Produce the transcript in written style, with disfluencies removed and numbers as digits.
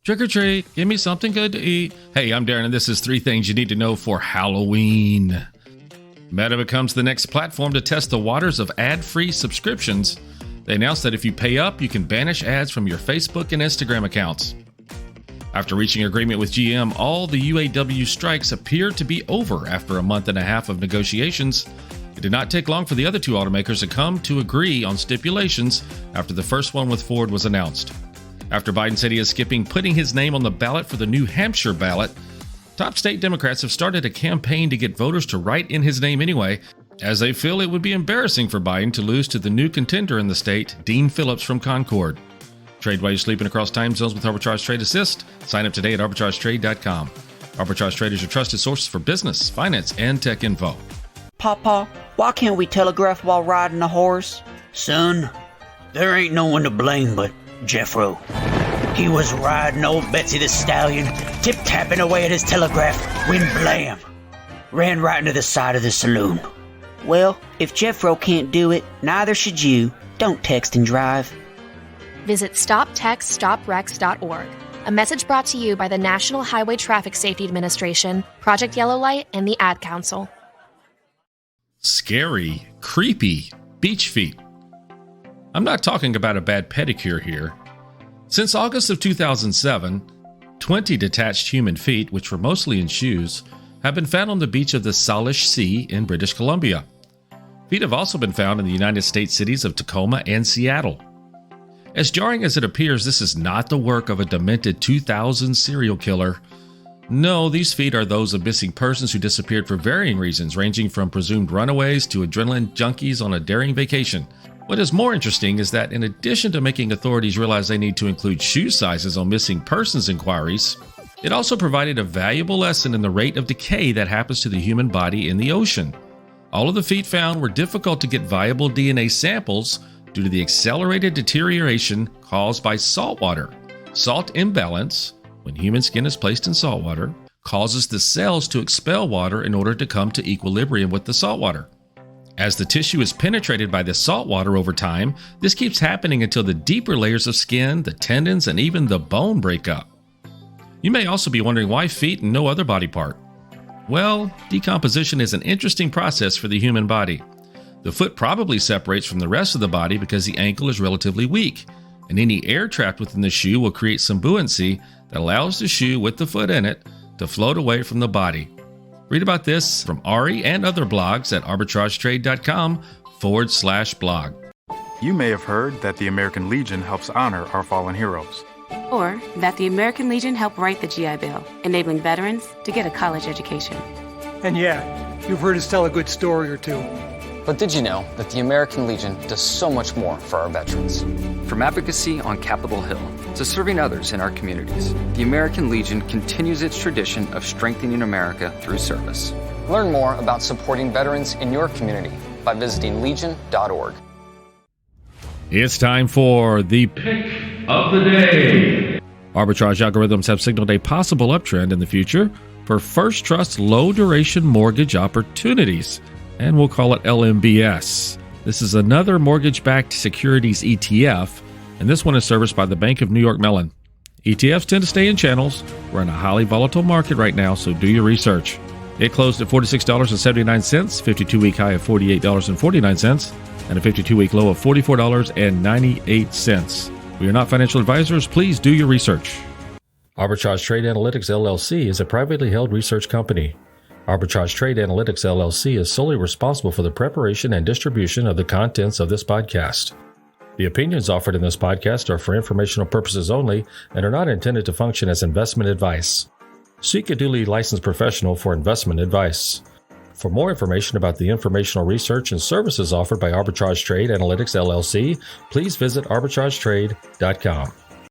Trick or treat, give me something good to eat. Hey, I'm Darren, and this is 3 things you need to know for Halloween. Meta becomes the next platform to test the waters of ad-free subscriptions. They announced that if you pay up, you can banish ads from your Facebook and Instagram accounts. After reaching agreement with GM, all the UAW strikes appear to be over after a month and a half of negotiations. It did not take long for the other 2 automakers to come to agree on stipulations after the first one with Ford was announced. After Biden said he is skipping putting his name on the ballot for the New Hampshire ballot, top state Democrats have started a campaign to get voters to write in his name anyway, as they feel it would be embarrassing for Biden to lose to the new contender in the state, Dean Phillips from Concord. Trade while you're sleeping across time zones with Arbitrage Trade Assist. Sign up today at arbitragetrade.com. Arbitrage Trade is your trusted source for business, finance, and tech info. Papa, why can't we telegraph while riding a horse? Son, there ain't no one to blame but Jeffro. He was riding old Betsy the Stallion, tip-tapping away at his telegraph, when blam! Ran right into the side of the saloon. Well, if Jeffro can't do it, neither should you. Don't text and drive. Visit StopTextStopWrecks.org. A message brought to you by the National Highway Traffic Safety Administration, Project Yellow Light, and the Ad Council. Scary, creepy beach feet. I'm not talking about a bad pedicure here. Since August of 2007, 20 detached human feet, which were mostly in shoes, have been found on the beach of the Salish Sea in British Columbia. Feet have also been found in the United States cities of Tacoma and Seattle. As jarring as it appears, this is not the work of a demented 2000 serial killer. No, these feet are those of missing persons who disappeared for varying reasons, ranging from presumed runaways to adrenaline junkies on a daring vacation. What is more interesting is that in addition to making authorities realize they need to include shoe sizes on missing persons inquiries, it also provided a valuable lesson in the rate of decay that happens to the human body in the ocean. All of the feet found were difficult to get viable DNA samples due to the accelerated deterioration caused by salt water. Salt imbalance, when human skin is placed in salt water, causes the cells to expel water in order to come to equilibrium with the salt water. As the tissue is penetrated by the salt water over time, this keeps happening until the deeper layers of skin, the tendons, and even the bone break up. You may also be wondering why feet and no other body part. Well, decomposition is an interesting process for the human body. The foot probably separates from the rest of the body because the ankle is relatively weak, and any air trapped within the shoe will create some buoyancy that allows the shoe with the foot in it to float away from the body. Read about this from Ari and other blogs at arbitragetrade.com/blog. You may have heard that the American Legion helps honor our fallen heroes. Or that the American Legion helped write the GI Bill, enabling veterans to get a college education. And yeah, you've heard us tell a good story or two. But did you know that the American Legion does so much more for our veterans? From advocacy on Capitol Hill to serving others in our communities, the American Legion continues its tradition of strengthening America through service. Learn more about supporting veterans in your community by visiting legion.org. It's time for the pick of the day. Arbitrage algorithms have signaled a possible uptrend in the future for First Trust low-duration mortgage opportunities, and we'll call it LMBS. This is another mortgage-backed securities ETF, and this one is serviced by the Bank of New York Mellon. ETFs tend to stay in channels. We're in a highly volatile market right now, so do your research. It closed at $46.79, 52-week high of $48.49, and a 52-week low of $44.98. We are not financial advisors. Please do your research. Arbitrage Trade Analytics LLC is a privately held research company. Arbitrage Trade Analytics LLC is solely responsible for the preparation and distribution of the contents of this podcast. The opinions offered in this podcast are for informational purposes only and are not intended to function as investment advice. Seek a duly licensed professional for investment advice. For more information about the informational research and services offered by Arbitrage Trade Analytics LLC, please visit arbitragetrade.com.